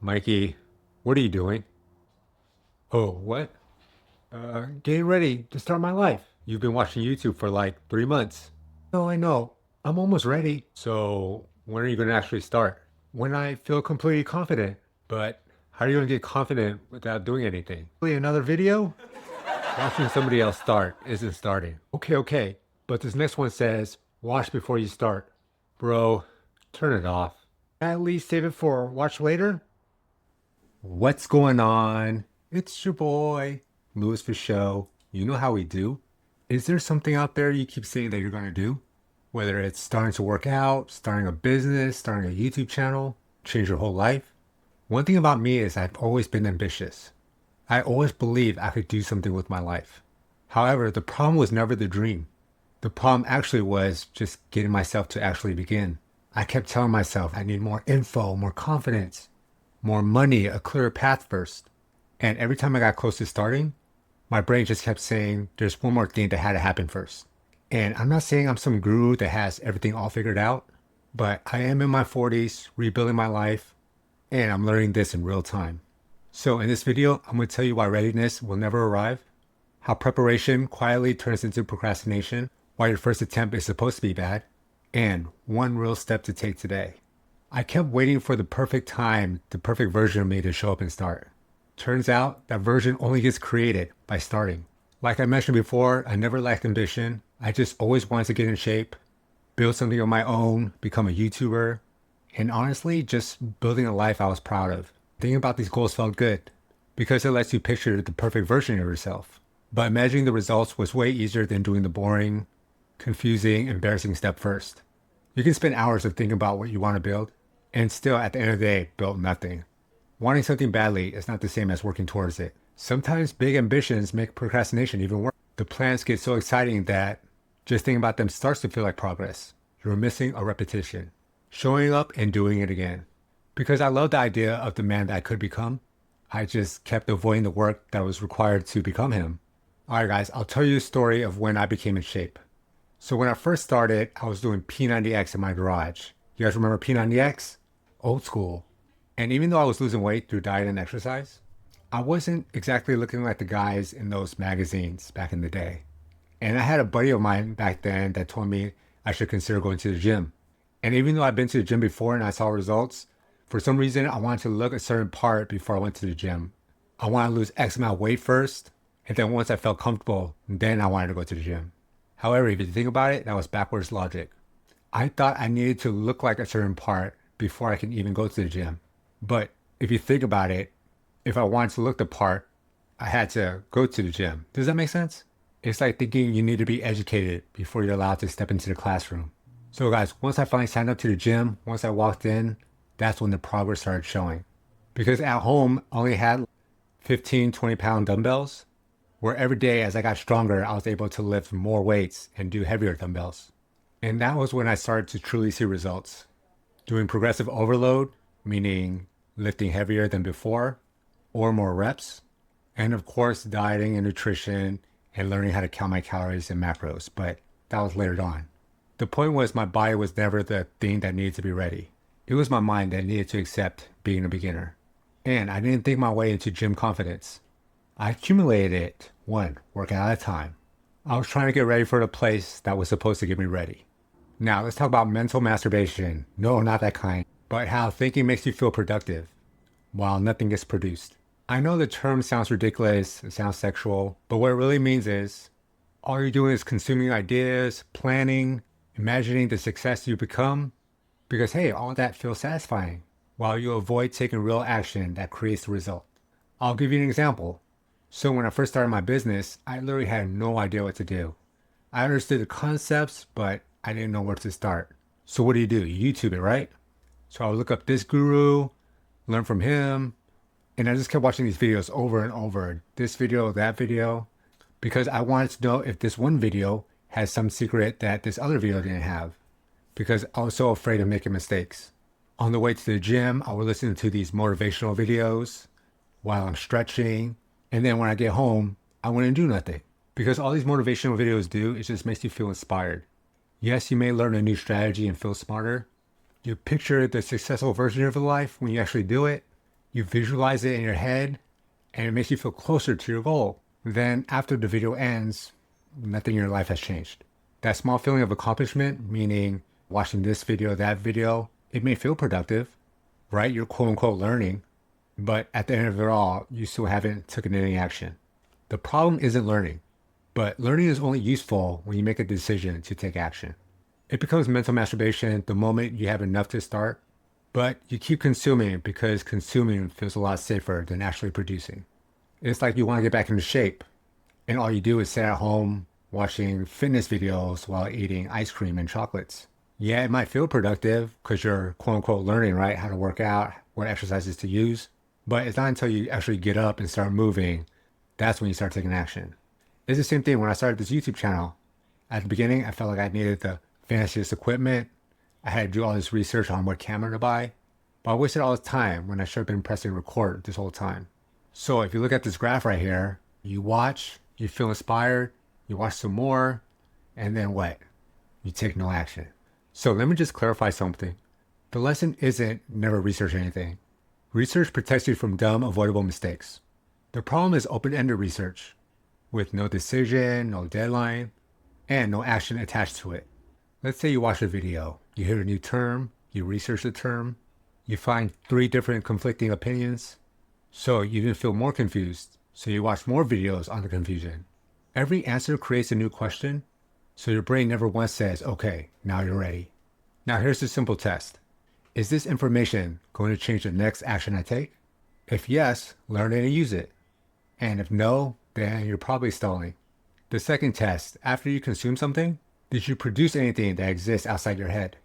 Mikey, what are you doing? Oh, what? Getting ready to start my life. You've been watching YouTube for like 3 months. No, I know. I'm almost ready. So, when are you going to actually start? When I feel completely confident. But how are you going to get confident without doing anything? Really, another video? Watching somebody else start isn't starting. Okay, okay. But this next one says, watch before you start. Bro, turn it off. At least save it for watch later? What's going on? It's your boy, Fa Sho. You know how we do. Is there something out there you keep saying that you're going to do? Whether it's starting to work out, starting a business, starting a YouTube channel, change your whole life? One thing about me is I've always been ambitious. I always believed I could do something with my life. However, the problem was never the dream. The problem actually was just getting myself to actually begin. I kept telling myself I need more info, more confidence, more money, a clearer path first. And every time I got close to starting, my brain just kept saying there's one more thing that had to happen first. And I'm not saying I'm some guru that has everything all figured out, but I am in my 40s, rebuilding my life, and I'm learning this in real time. So in this video, I'm going to tell you why readiness will never arrive, how preparation quietly turns into procrastination, why your first attempt is supposed to be bad, and one real step to take today. I kept waiting for the perfect time, the perfect version of me to show up and start. Turns out that version only gets created by starting. Like I mentioned before, I never lacked ambition. I just always wanted to get in shape, build something of my own, become a YouTuber, and honestly, just building a life I was proud of. Thinking about these goals felt good because it lets you picture the perfect version of yourself. But imagining the results was way easier than doing the boring, confusing, embarrassing step first. You can spend hours of thinking about what you want to build, and still at the end of the day, build nothing. Wanting something badly is not the same as working towards it. Sometimes big ambitions make procrastination even worse. The plans get so exciting that just thinking about them starts to feel like progress. You're missing a repetition. Showing up and doing it again. Because I love the idea of the man that I could become, I just kept avoiding the work that was required to become him. Alright guys, I'll tell you a story of when I became in shape. So when I first started, I was doing P90X in my garage. You guys remember P90X? Old school. And even though I was losing weight through diet and exercise, I wasn't exactly looking like the guys in those magazines back in the day. And I had a buddy of mine back then that told me I should consider going to the gym. And even though I've been to the gym before and I saw results, for some reason I wanted to look a certain part before I went to the gym. I wanted to lose X amount of weight first, and then once I felt comfortable, then I wanted to go to the gym. However, if you think about it, that was backwards logic. I thought I needed to look like a certain part before I can even go to the gym. But if you think about it, if I wanted to look the part, I had to go to the gym. Does that make sense? It's like thinking you need to be educated before you're allowed to step into the classroom. So guys, once I finally signed up to the gym, once I walked in, that's when the progress started showing. Because at home, I only had 15, 20-pound dumbbells, where every day as I got stronger, I was able to lift more weights and do heavier dumbbells. And that was when I started to truly see results. Doing progressive overload, meaning lifting heavier than before, or more reps. And of course, dieting and nutrition and learning how to count my calories and macros, but that was later on. The point was my body was never the thing that needed to be ready. It was my mind that needed to accept being a beginner. And I didn't think my way into gym confidence. I accumulated it, one workout at a time. I was trying to get ready for the place that was supposed to get me ready. Now let's talk about mental masturbation. No, not that kind, but how thinking makes you feel productive while nothing gets produced. I know the term sounds ridiculous, it sounds sexual, but what it really means is all you're doing is consuming ideas, planning, imagining the success you become, because hey, all that feels satisfying, while you avoid taking real action that creates the result. I'll give you an example. So when I first started my business, I literally had no idea what to do. I understood the concepts, but I didn't know where to start. So what do? You YouTube it, right? So I would look up this guru, learn from him, and I just kept watching these videos over and over. This video, that video, because I wanted to know if this one video has some secret that this other video didn't have. Because I was so afraid of making mistakes. On the way to the gym, I would listen to these motivational videos while I'm stretching. And then when I get home, I wouldn't do nothing. Because all these motivational videos do is just makes you feel inspired. Yes, you may learn a new strategy and feel smarter, You picture the successful version of your life when you actually do it. You visualize it in your head, and it makes you feel closer to your goal. Then, after the video ends, nothing in your life has changed. That small feeling of accomplishment, meaning watching this video, that video, it may feel productive, right? You're quote unquote learning, but at the end of it all, you still haven't taken any action. The problem isn't learning, but learning is only useful when you make a decision to take action. It becomes mental masturbation the moment you have enough to start, but you keep consuming because consuming feels a lot safer than actually producing. It's like you want to get back into shape, and all you do is sit at home watching fitness videos while eating ice cream and chocolates. Yeah, it might feel productive because you're quote unquote learning, right? How to work out, what exercises to use. But it's not until you actually get up and start moving that's when you start taking action. It's the same thing when I started this YouTube channel. At the beginning, I felt like I needed the fanciest equipment. I had to do all this research on what camera to buy. But I wasted all this time when I should have been pressing record this whole time. So if you look at this graph right here, you watch, you feel inspired, you watch some more, and then what? You take no action. So let me just clarify something. The lesson isn't never research anything. Research protects you from dumb, avoidable mistakes. The problem is open-ended research, with no decision, no deadline, and no action attached to it. Let's say you watch a video, you hear a new term, you research the term, you find 3 different conflicting opinions, so you even feel more confused, so you watch more videos on the confusion. Every answer creates a new question, so your brain never once says, okay, now you're ready. Now here's the simple test. Is this information going to change the next action I take? If yes, learn it and use it. And if no, then you're probably stalling. The second test, after you consume something, did you produce anything that exists outside your head?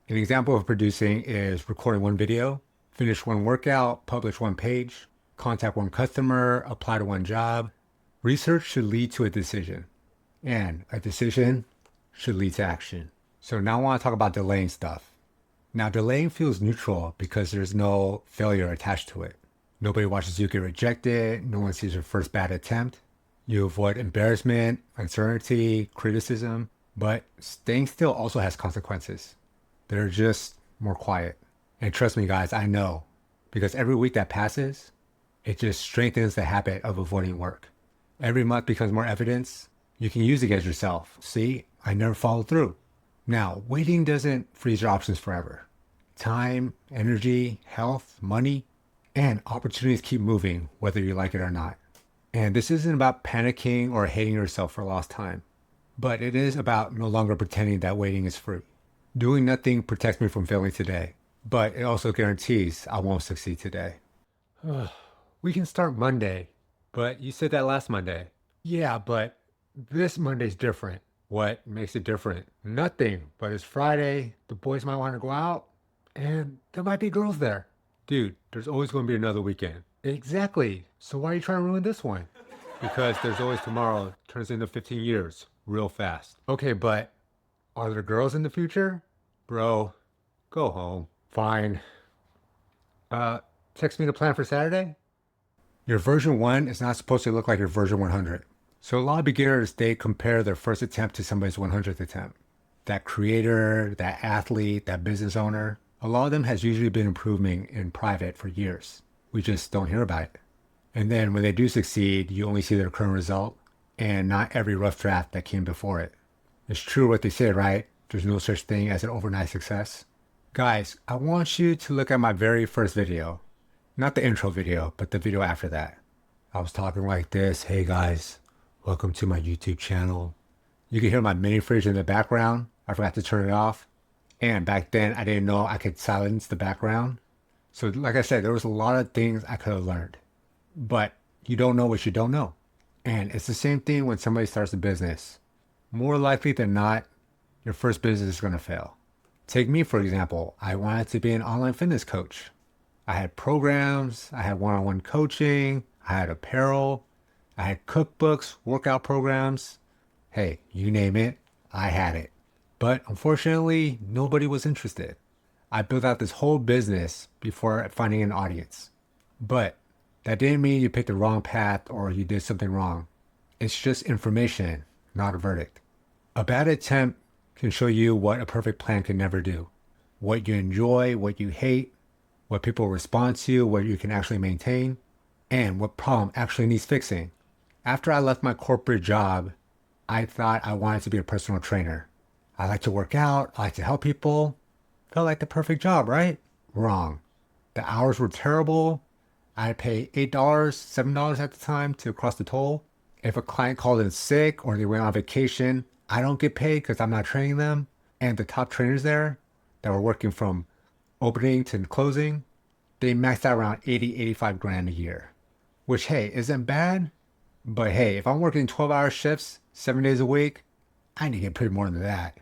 An example of producing is recording one video, finish one workout, publish one page, contact one customer, apply to one job. Research should lead to a decision, and a decision should lead to action. So now I want to talk about delaying stuff. Now delaying feels neutral because there's no failure attached to it. Nobody watches you get rejected. No one sees your first bad attempt. You avoid embarrassment, uncertainty, criticism. But staying still also has consequences. They're just more quiet. And trust me, guys, I know. Because every week that passes, it just strengthens the habit of avoiding work. Every month becomes more evidence. You can use it against yourself. See, I never followed through. Now, waiting doesn't freeze your options forever. Time, energy, health, money, and opportunities keep moving whether you like it or not. And this isn't about panicking or hating yourself for lost time, but it is about no longer pretending that waiting is free. Doing nothing protects me from failing today, but it also guarantees I won't succeed today. We can start Monday, but you said that last Monday. Yeah, but this Monday's different. What makes it different? Nothing, but it's Friday, the boys might want to go out, and there might be girls there. Dude, there's always going to be another weekend. Exactly. So why are you trying to ruin this one? Because there's always tomorrow turns into 15 years real fast. Okay, but are there girls in the future? Bro, go home. Fine. Text me the plan for Saturday? Your version 1 is not supposed to look like your version 100. So a lot of beginners, they compare their first attempt to somebody's 100th attempt. That creator, that athlete, that business owner, a lot of them has usually been improving in private for years. We just don't hear about it. And then when they do succeed, you only see their current result and not every rough draft that came before it. It's true what they say, right? There's no such thing as an overnight success. Guys, I want you to look at my very first video. Not the intro video, but the video after that. I was talking like this. Hey guys, welcome to my YouTube channel. You can hear my mini fridge in the background. I forgot to turn it off. And back then, I didn't know I could silence the background. So like I said, there was a lot of things I could have learned. But you don't know what you don't know. And it's the same thing when somebody starts a business. More likely than not, your first business is going to fail. Take me, for example. I wanted to be an online fitness coach. I had programs, I had one-on-one coaching, I had apparel, I had cookbooks, workout programs. Hey, you name it, I had it. But unfortunately, nobody was interested. I built out this whole business before finding an audience. But that didn't mean you picked the wrong path or you did something wrong. It's just information, not a verdict. A bad attempt can show you what a perfect plan can never do. what you enjoy, what you hate, what people respond to, what you can actually maintain, and what problem actually needs fixing. After I left my corporate job, I thought I wanted to be a personal trainer. I like to work out, I like to help people. Felt like the perfect job, right? Wrong. The hours were terrible. I'd pay $8, $7 at the time to cross the toll. If a client called in sick or they went on vacation, I don't get paid because I'm not training them. And the top trainers there that were working from opening to closing, they maxed out around 80, 85 grand a year. Which, hey, isn't bad. But hey, if I'm working 12-hour shifts, 7 days a week, I need to get paid more than that.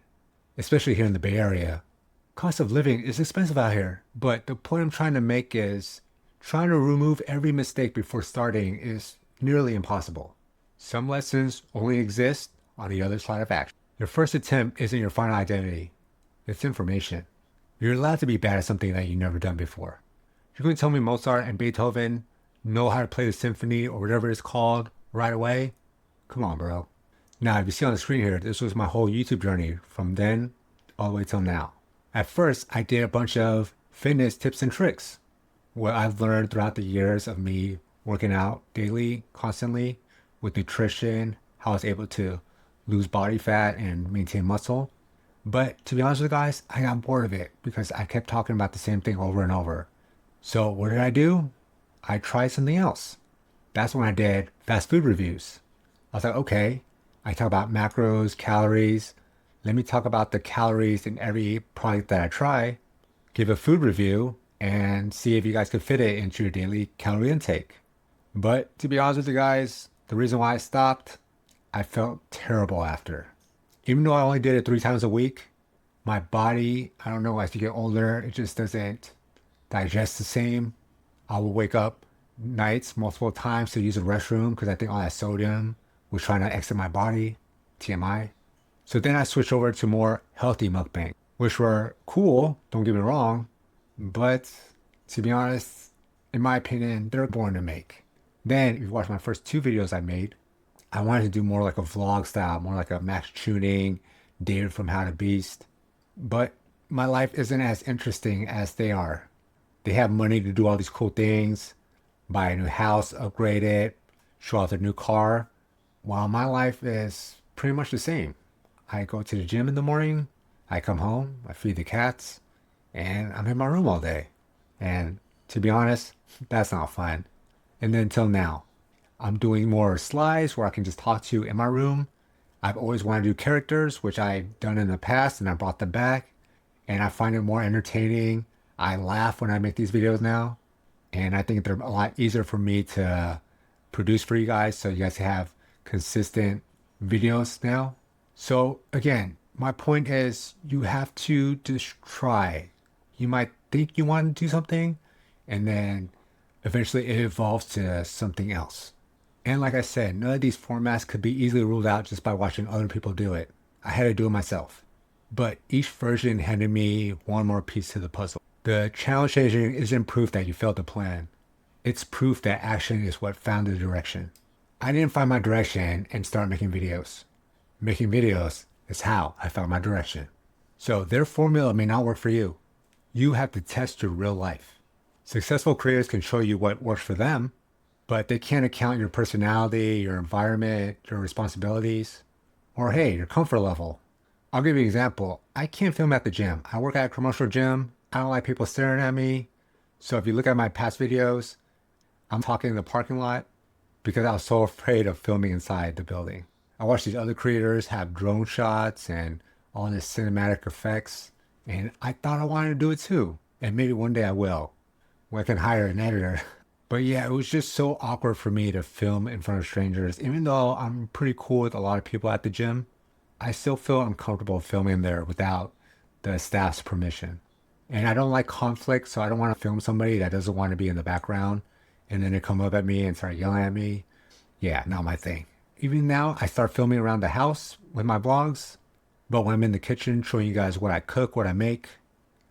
Especially here in the Bay Area. Cost of living is expensive out here. But the point I'm trying to make is trying to remove every mistake before starting is nearly impossible. Some lessons only exist on the other side of action. Your first attempt isn't your final identity. It's information. You're allowed to be bad at something that you've never done before. You're going to tell me Mozart and Beethoven know how to play the symphony or whatever it's called right away? Come on, bro. Now, if you see on the screen here, this was my whole YouTube journey from then all the way till now. At first, I did a bunch of fitness tips and tricks. What I've learned throughout the years of me working out daily, constantly, with nutrition, how I was able to lose body fat and maintain muscle. But to be honest with you guys, I got bored of it because I kept talking about the same thing over and over. So what did I do? I tried something else. That's when I did fast food reviews. I was like, okay, I talk about macros, calories. Let me talk about the calories in every product that I try, give a food review, and see if you guys could fit it into your daily calorie intake. But to be honest with you guys, the reason why I stopped, I felt terrible after. Even though I only did it 3 times a week, my body, I don't know, as you get older, it just doesn't digest the same. I will wake up nights multiple times to use the restroom because I think all that sodium was trying to exit my body, TMI. So then I switched over to more healthy mukbang, which were cool, don't get me wrong, but to be honest, in my opinion, they're boring to make. Then, if you watch my first 2 videos I made, I wanted to do more like a vlog style, more like a Max Tuning, David from How to Beast. But my life isn't as interesting as they are. They have money to do all these cool things, buy a new house, upgrade it, show off their new car, while my life is pretty much the same. I go to the gym in the morning, I come home, I feed the cats, and I'm in my room all day. And to be honest, that's not fun. And then until now, I'm doing more slides where I can just talk to you in my room. I've always wanted to do characters, which I've done in the past, and I brought them back. And I find it more entertaining. I laugh when I make these videos now. And I think they're a lot easier for me to produce for you guys, so you guys have consistent videos now. So again, my point is you have to just try. You might think you want to do something, and then eventually it evolves to something else. And like I said, none of these formats could be easily ruled out just by watching other people do it. I had to do it myself. But each version handed me one more piece to the puzzle. The channel changing isn't proof that you failed to plan. It's proof that action is what found the direction. I didn't find my direction and start making videos. Making videos is how I found my direction. So their formula may not work for you. You have to test your real life. Successful creators can show you what works for them, but they can't account your personality, your environment, your responsibilities, or hey, your comfort level. I'll give you an example. I can't film at the gym. I work at a commercial gym. I don't like people staring at me. So if you look at my past videos, I'm talking in the parking lot because I was so afraid of filming inside the building. I watched these other creators have drone shots and all this cinematic effects, and I thought I wanted to do it too. And maybe one day I will, when I can hire an editor. But yeah, it was just so awkward for me to film in front of strangers. Even though I'm pretty cool with a lot of people at the gym, I still feel uncomfortable filming there without the staff's permission. And I don't like conflict, so I don't want to film somebody that doesn't want to be in the background and then they come up at me and start yelling at me. Yeah, not my thing. Even now, I start filming around the house with my vlogs, but when I'm in the kitchen showing you guys what I cook, what I make,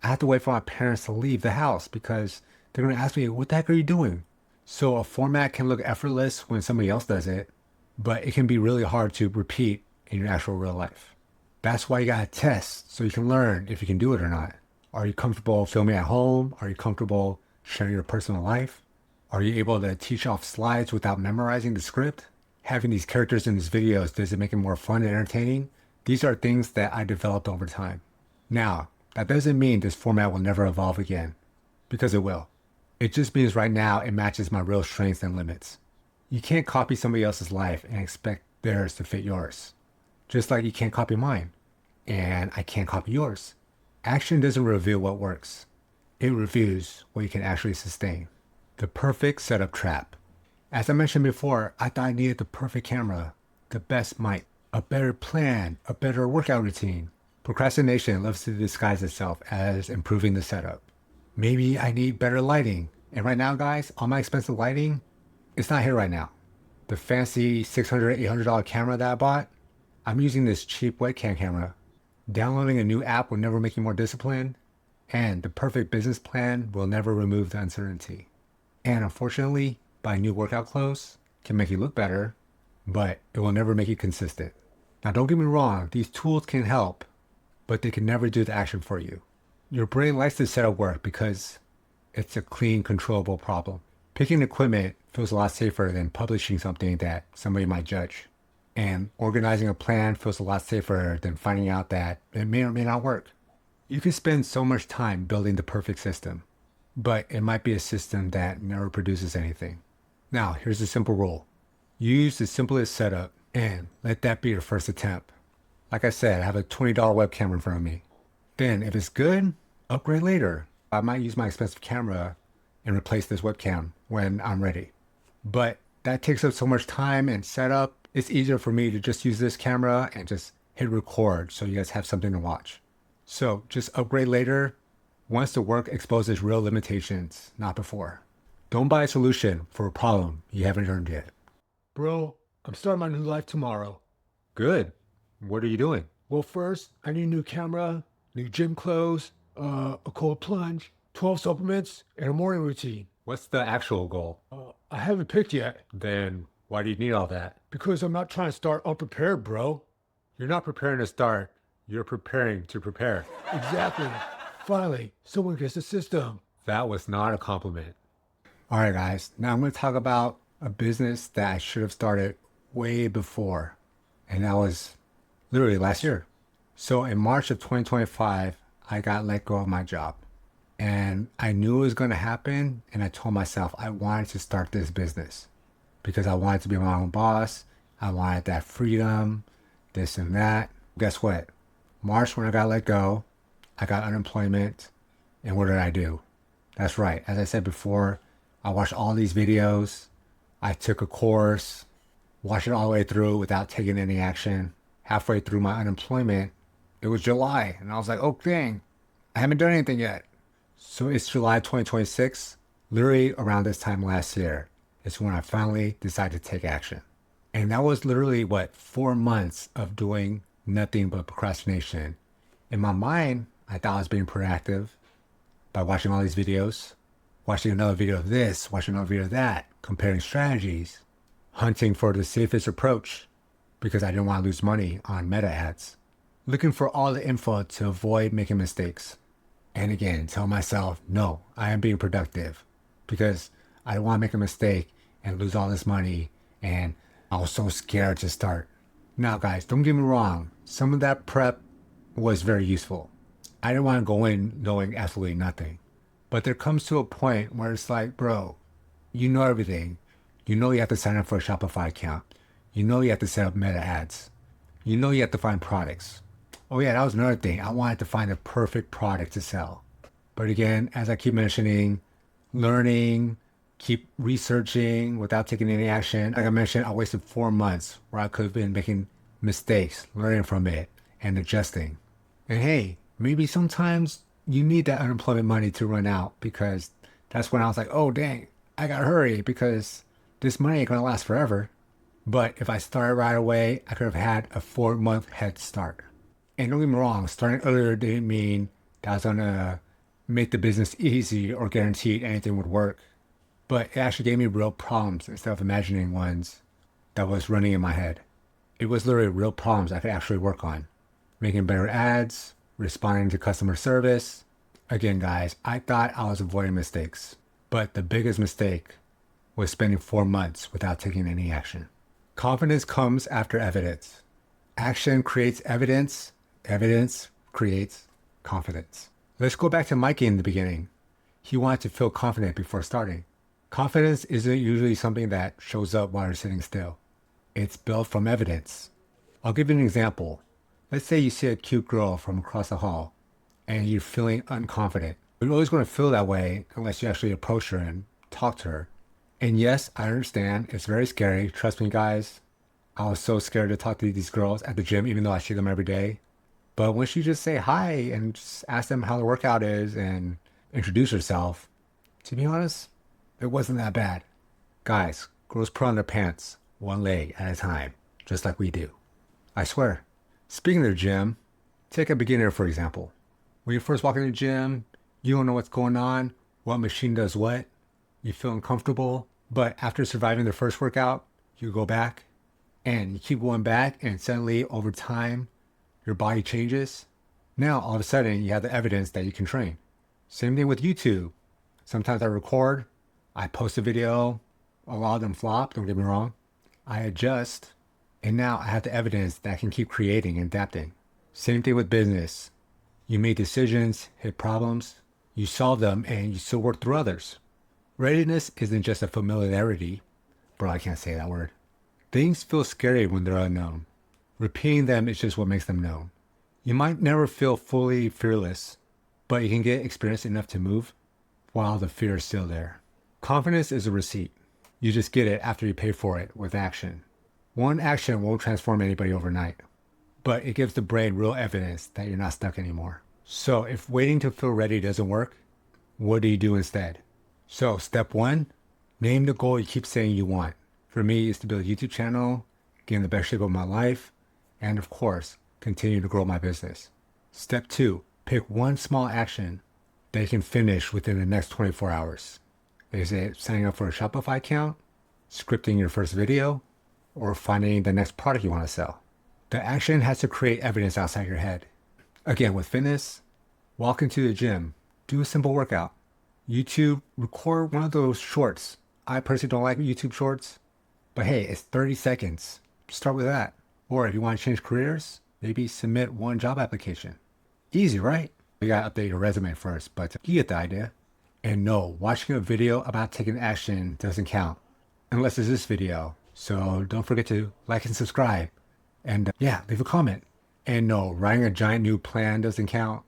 I have to wait for my parents to leave the house because they're going to ask me, what the heck are you doing? So a format can look effortless when somebody else does it, but it can be really hard to repeat in your actual real life. That's why you gotta test so you can learn if you can do it or not. Are you comfortable filming at home? Are you comfortable sharing your personal life? Are you able to teach off slides without memorizing the script? Having these characters in these videos, does it make it more fun and entertaining? These are things that I developed over time. Now, that doesn't mean this format will never evolve again, because it will. It just means right now it matches my real strengths and limits. You can't copy somebody else's life and expect theirs to fit yours. Just like you can't copy mine, and I can't copy yours. Action doesn't reveal what works. It reveals what you can actually sustain. The perfect setup trap. As I mentioned before, I thought I needed the perfect camera, the best mic, a better plan, a better workout routine. Procrastination loves to disguise itself as improving the setup. Maybe I need better lighting. And right now, guys, all my expensive lighting, it's not here right now. The fancy $600, $800 camera that I bought, I'm using this cheap webcam camera. Downloading a new app will never make you more disciplined, and the perfect business plan will never remove the uncertainty. And unfortunately, buying new workout clothes can make you look better, but it will never make you consistent. Now, don't get me wrong, these tools can help, but they can never do the action for you. Your brain likes to set up work because it's a clean, controllable problem. Picking equipment feels a lot safer than publishing something that somebody might judge. And organizing a plan feels a lot safer than finding out that it may or may not work. You can spend so much time building the perfect system, but it might be a system that never produces anything. Now, here's a simple rule. Use the simplest setup and let that be your first attempt. Like I said, I have a $20 webcam in front of me. Then, if it's good, upgrade later. I might use my expensive camera and replace this webcam when I'm ready. But that takes up so much time and setup. It's easier for me to just use this camera and just hit record so you guys have something to watch. So just upgrade later once the work exposes real limitations, not before. Don't buy a solution for a problem you haven't earned yet. Bro, I'm starting my new life tomorrow. Good. What are you doing? Well, first, I need a new camera, new gym clothes, a cold plunge, 12 supplements, and a morning routine. What's the actual goal? I haven't picked yet. Then why do you need all that? Because I'm not trying to start unprepared, bro. You're not preparing to start. You're preparing to prepare. Exactly. Finally, someone gets the system. That was not a compliment. All right, guys. Now I'm going to talk about a business that I should have started way before. And that was literally last year. So in March of 2025, I got let go of my job. And I knew it was going to happen. And I told myself I wanted to start this business because I wanted to be my own boss. I wanted that freedom, this and that. Guess what? March, when I got let go, I got unemployment. And what did I do? That's right. As I said before, I watched all these videos. I took a course, watched it all the way through without taking any action. Halfway through my unemployment, it was July. And I was like, oh, dang, I haven't done anything yet. So it's July 2026, literally around this time last year. It's when I finally decided to take action. And that was literally, 4 months of doing nothing but procrastination. In my mind, I thought I was being proactive by watching all these videos, watching another video of this, watching another video of that, comparing strategies, hunting for the safest approach because I didn't want to lose money on meta ads, looking for all the info to avoid making mistakes. And again, tell myself, no, I am being productive because I don't want to make a mistake and lose all this money. And I was so scared to start. Now, guys, don't get me wrong. Some of that prep was very useful. I didn't want to go in knowing absolutely nothing. But there comes to a point where it's like, bro, you know everything. You know you have to sign up for a Shopify account. You know you have to set up meta ads. You know you have to find products. Oh yeah, that was another thing. I wanted to find the perfect product to sell. But again, as I keep mentioning, learning, keep researching without taking any action. Like I mentioned, I wasted 4 months where I could have been making mistakes, learning from it, and adjusting. And hey, maybe sometimes you need that unemployment money to run out because that's when I was like, oh dang, I gotta hurry because this money ain't gonna last forever. But if I started right away, I could have had a 4-month head start. And don't get me wrong, starting earlier didn't mean that I was gonna make the business easy or guaranteed anything would work. But it actually gave me real problems instead of imagining ones that was running in my head. It was literally real problems I could actually work on. Making better ads, responding to customer service, Again, guys, I thought I was avoiding mistakes, but the biggest mistake was spending 4 months without taking any action. Confidence comes after evidence. Action creates evidence. Evidence creates confidence. Let's go back to Mikey in the beginning. He wanted to feel confident before starting. Confidence isn't usually something that shows up while you're sitting still. It's built from evidence. I'll give you an example. Let's say you see a cute girl from across the hall and you're feeling unconfident. You're always going to feel that way unless you actually approach her and talk to her. And yes, I understand. It's very scary. Trust me, guys. I was so scared to talk to these girls at the gym, even though I see them every day. But once you just say hi and just ask them how the workout is and introduce yourself, to be honest, it wasn't that bad. Guys, girls put on their pants one leg at a time, just like we do. I swear. Speaking of the gym, take a beginner for example. When you first walk in the gym, you don't know what's going on, what machine does what, you feel uncomfortable, but after surviving the first workout, you go back and you keep going back and suddenly over time, your body changes. Now all of a sudden you have the evidence that you can train. Same thing with YouTube. Sometimes I record, I post a video, a lot of them flop, don't get me wrong. I adjust, and now I have the evidence that I can keep creating and adapting. Same thing with business. You make decisions, hit problems, you solve them, and you still work through others. Readiness isn't just a familiarity. Bro, I can't say that word. Things feel scary when they're unknown. Repeating them is just what makes them known. You might never feel fully fearless, but you can get experience enough to move while the fear is still there. Confidence is a receipt. You just get it after you pay for it with action. One action won't transform anybody overnight, but it gives the brain real evidence that you're not stuck anymore. So if waiting to feel ready doesn't work, what do you do instead? So step 1, name the goal you keep saying you want. For me, it's to build a YouTube channel, get in the best shape of my life, and of course, continue to grow my business. Step 2, pick one small action that you can finish within the next 24 hours. Is it signing up for a Shopify account, scripting your first video, or finding the next product you want to sell? The action has to create evidence outside your head. Again, with fitness, walk into the gym, do a simple workout. YouTube, record one of those shorts. I personally don't like YouTube shorts, but hey, it's 30 seconds. Start with that. Or if you want to change careers, maybe submit one job application. Easy, right? You gotta update your resume first, but you get the idea. And no, watching a video about taking action doesn't count, unless it's this video. So don't forget to like and subscribe. And leave a comment. And no, writing a giant new plan doesn't count.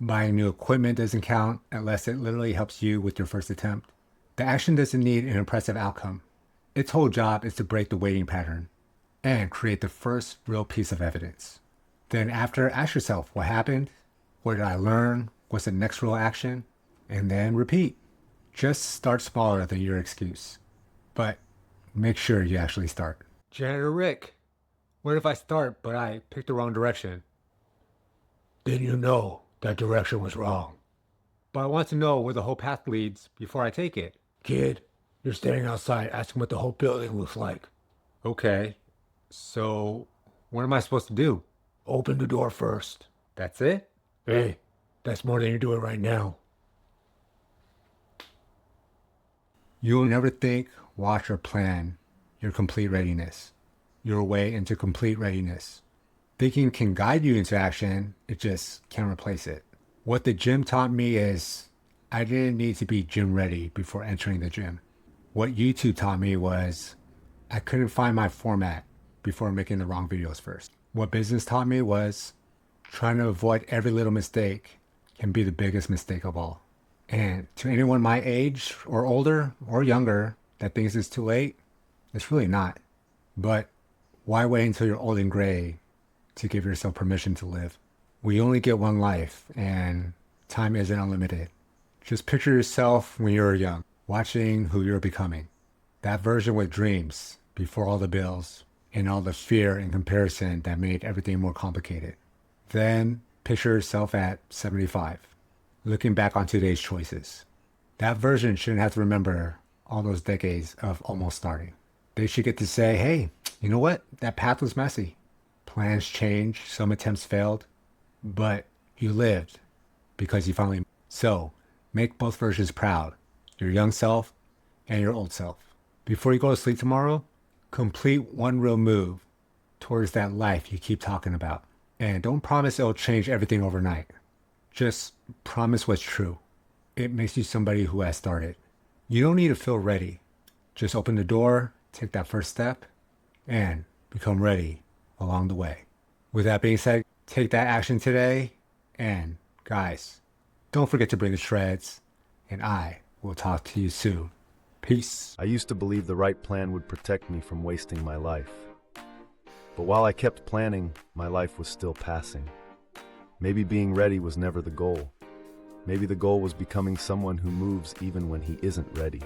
Buying new equipment doesn't count unless it literally helps you with your first attempt. The action doesn't need an impressive outcome. Its whole job is to break the waiting pattern and create the first real piece of evidence. Then after, ask yourself, what happened? What did I learn? What's the next real action? And then repeat. Just start smaller than your excuse. But make sure you actually start. Janitor Rick, what if I start, but I picked the wrong direction? Then you know that direction was wrong. But I want to know where the whole path leads before I take it. Kid, you're standing outside asking what the whole building looks like. Okay, so what am I supposed to do? Open the door first. That's it? Hey, that's more than you're doing right now. You'll never think, watch, or plan your complete readiness, your way into complete readiness. Thinking can guide you into action, it just can't replace it. What the gym taught me is I didn't need to be gym ready before entering the gym. What YouTube taught me was I couldn't find my format before making the wrong videos first. What business taught me was trying to avoid every little mistake can be the biggest mistake of all. And to anyone my age or older or younger that thinks it's too late, it's really not. But why wait until you're old and gray to give yourself permission to live? We only get one life and time isn't unlimited. Just picture yourself when you were young, watching who you're becoming. That version with dreams before all the bills and all the fear and comparison that made everything more complicated. Then picture yourself at 75. Looking back on today's choices. That version shouldn't have to remember all those decades of almost starting. They should get to say, hey, you know what? That path was messy. Plans changed, some attempts failed, but you lived because you finally So, make both versions proud, your young self and your old self. Before you go to sleep tomorrow, complete one real move towards that life you keep talking about. And don't promise it'll change everything overnight. Just promise what's true. It makes you somebody who has started. You don't need to feel ready. Just open the door, take that first step, and become ready along the way. With that being said, take that action today. And guys, don't forget to bring the shreds. And I will talk to you soon. Peace. I used to believe the right plan would protect me from wasting my life. But while I kept planning, my life was still passing. Maybe being ready was never the goal. Maybe the goal was becoming someone who moves even when he isn't ready.